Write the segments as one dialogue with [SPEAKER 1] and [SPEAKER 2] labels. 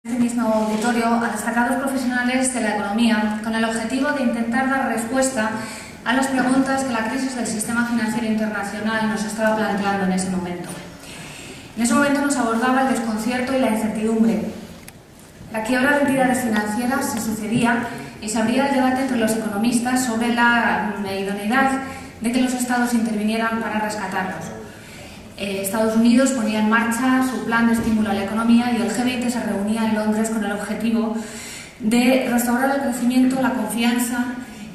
[SPEAKER 1] Este mismo auditorio a destacados profesionales de la economía con el objetivo de intentar dar respuesta a las preguntas que la crisis del sistema financiero internacional nos estaba planteando en ese momento. En ese momento nos abordaba el desconcierto y la incertidumbre. La quiebra de entidades financieras se sucedía y se abría el debate entre los economistas sobre la idoneidad de que los estados intervinieran para rescatarlos. Estados Unidos ponía en marcha su plan de estímulo a la economía y el G20 se reunía en Londres con el objetivo de restaurar el crecimiento, la confianza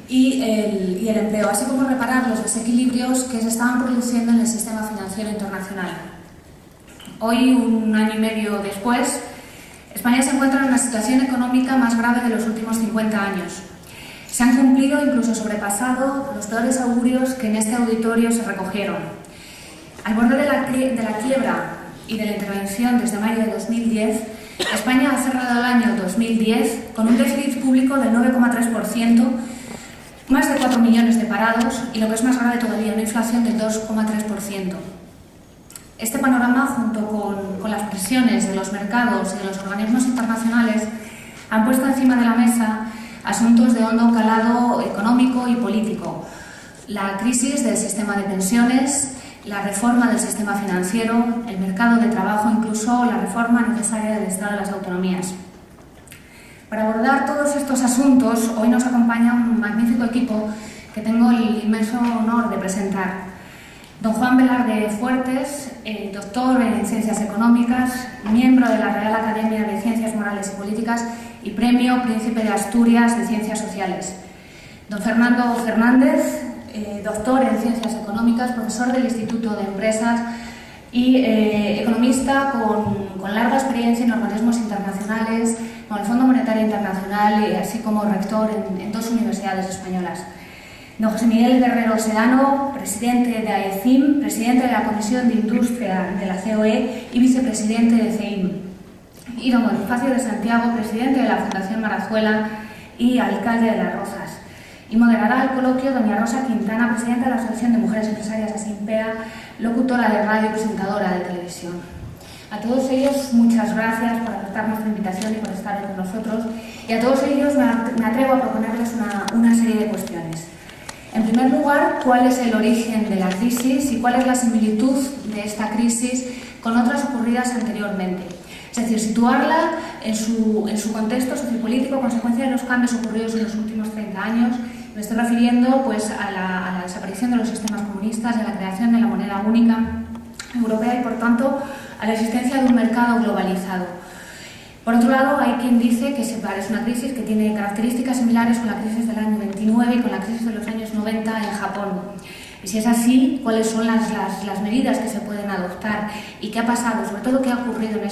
[SPEAKER 1] y el empleo, así como reparar los desequilibrios que se estaban produciendo en el sistema financiero internacional. Hoy, un año y medio después, España se encuentra en una situación económica más grave de los últimos 50 años. Se han cumplido, incluso sobrepasado, los peores augurios que en este auditorio se recogieron. Al borde de la quiebra y de la intervención desde mayo de 2010, España ha cerrado el año 2010 con un déficit público del 9,3%, más de 4 millones de parados y, lo que es más grave todavía, una inflación del 2,3%. Este panorama, junto con las presiones de los mercados y de los organismos internacionales, han puesto encima de la mesa asuntos de hondo calado económico y político. La crisis del sistema de pensiones, la reforma del sistema financiero, el mercado de trabajo, incluso la reforma necesaria del Estado de las autonomías. Para abordar todos estos asuntos, hoy nos acompaña un magnífico equipo que tengo el inmenso honor de presentar. Don Juan Velarde Fuertes, doctor en Ciencias Económicas, miembro de la Real Academia de Ciencias Morales y Políticas y Premio Príncipe de Asturias de Ciencias Sociales. Don Fernando Fernández, doctor en Ciencias Económicas, profesor del Instituto de Empresas y economista con larga experiencia en organismos internacionales, como el Fondo Monetario Internacional, y así como rector en 2 universidades españolas. Don José Miguel Guerrero Sedano, presidente de AECIM, presidente de la Comisión de Industria de la COE y vicepresidente de CEIM. Y don Bonifacio de Santiago, presidente de la Fundación Marazuela y alcalde de Las Rozas. Y moderará el coloquio doña Rosa Quintana, presidenta de la Asociación de Mujeres Empresarias Asimpea, locutora de radio y presentadora de televisión. A todos ellos, muchas gracias por aceptar nuestra invitación y por estar con nosotros. Y a todos ellos me atrevo a proponerles una serie de cuestiones. En primer lugar, ¿cuál es el origen de la crisis y cuál es la similitud de esta crisis con otras ocurridas anteriormente? Es decir, situarla en su contexto sociopolítico a consecuencia de los cambios ocurridos en los últimos 30 años. Me estoy refiriendo pues, a la desaparición de los sistemas comunistas, a la creación de la moneda única europea y, por tanto, a la existencia de un mercado globalizado. Por otro lado, hay quien dice que es una crisis que tiene características similares con la crisis del año 29 y con la crisis de los años 90 en Japón. Y si es así, ¿cuáles son las medidas que se pueden adoptar y qué ha pasado, sobre todo qué ha ocurrido en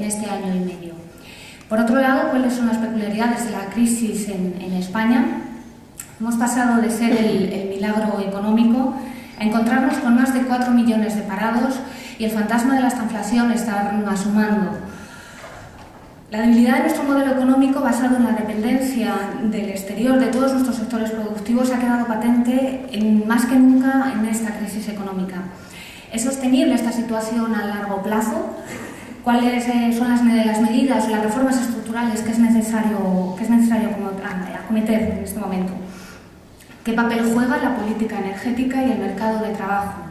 [SPEAKER 1] este año y medio? Por otro lado, ¿cuáles son las peculiaridades de la crisis en España? Hemos pasado de ser el milagro económico a encontrarnos con más de 4 millones de parados y el fantasma de la estanflación está asomando. La debilidad de nuestro modelo económico, basado en la dependencia del exterior de todos nuestros sectores productivos, ha quedado patente más que nunca en esta crisis económica. ¿Es sostenible esta situación a largo plazo? ¿Cuáles son las medidas o las reformas estructurales que es necesario acometer en este momento? ¿Qué papel juega la política energética y el mercado de trabajo?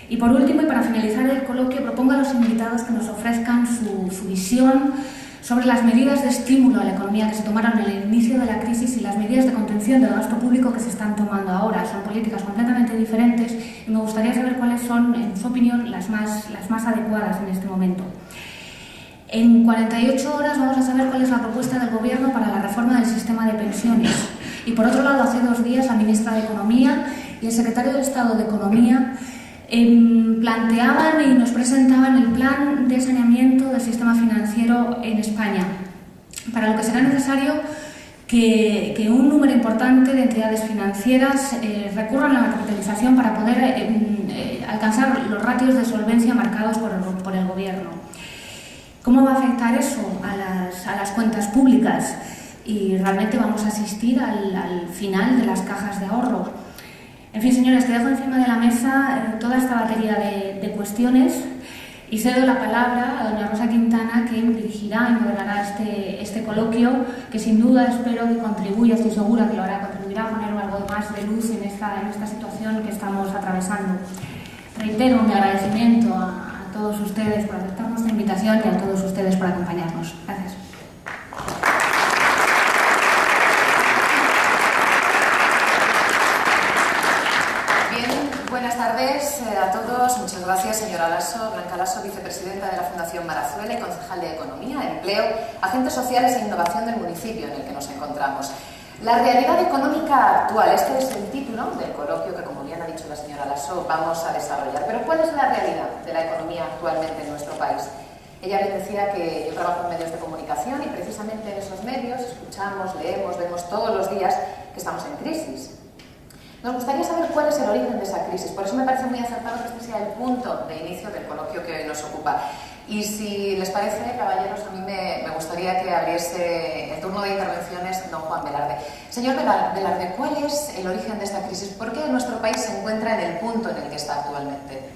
[SPEAKER 1] Y por último, y para finalizar el coloquio, propongo a los invitados que nos ofrezcan su visión sobre las medidas de estímulo a la economía que se tomaron en el inicio de la crisis y las medidas de contención del gasto público que se están tomando ahora. Son políticas completamente diferentes y me gustaría saber cuáles son, en su opinión, las más adecuadas en este momento. En 48 horas vamos a saber cuál es la propuesta del Gobierno para la reforma del sistema de pensiones. Y por otro lado, hace 2 días la ministra de Economía y el secretario de Estado de Economía planteaban y nos presentaban el plan de saneamiento del sistema financiero en España, para lo que será necesario que un número importante de entidades financieras recurran a la capitalización para poder alcanzar los ratios de solvencia marcados por el Gobierno. ¿Cómo va a afectar eso a las cuentas públicas? Y realmente vamos a asistir al final de las cajas de ahorro. En fin, señores, te dejo encima de la mesa toda esta batería de cuestiones Y cedo la palabra a doña Rosa Quintana, que dirigirá y moderará este coloquio, que sin duda espero que contribuya, estoy segura que lo hará, contribuirá a poner algo más de luz en esta situación que estamos atravesando. Reitero mi agradecimiento a todos ustedes por aceptar nuestra invitación y a todos ustedes por acompañarnos. Gracias.
[SPEAKER 2] Buenas tardes a todos. Muchas gracias, señora Blanca Lasso, vicepresidenta de la Fundación Marazuela y concejal de Economía, Empleo, Agentes Sociales e Innovación del municipio en el que nos encontramos. La realidad económica actual, este es el título del coloquio que, como bien ha dicho la señora Lasso, vamos a desarrollar. Pero ¿cuál es la realidad de la economía actualmente en nuestro país? Ella bien decía que yo trabajo en medios de comunicación y precisamente en esos medios escuchamos, leemos, vemos todos los días que estamos en crisis. Nos gustaría saber cuál es el origen de esa crisis, por eso me parece muy acertado que este sea el punto de inicio del coloquio que hoy nos ocupa. Y si les parece, caballeros, a mí me gustaría que abriese el turno de intervenciones don Juan Velarde. Señor Velarde, ¿cuál es el origen de esta crisis? ¿Por qué nuestro país se encuentra en el punto en el que está actualmente?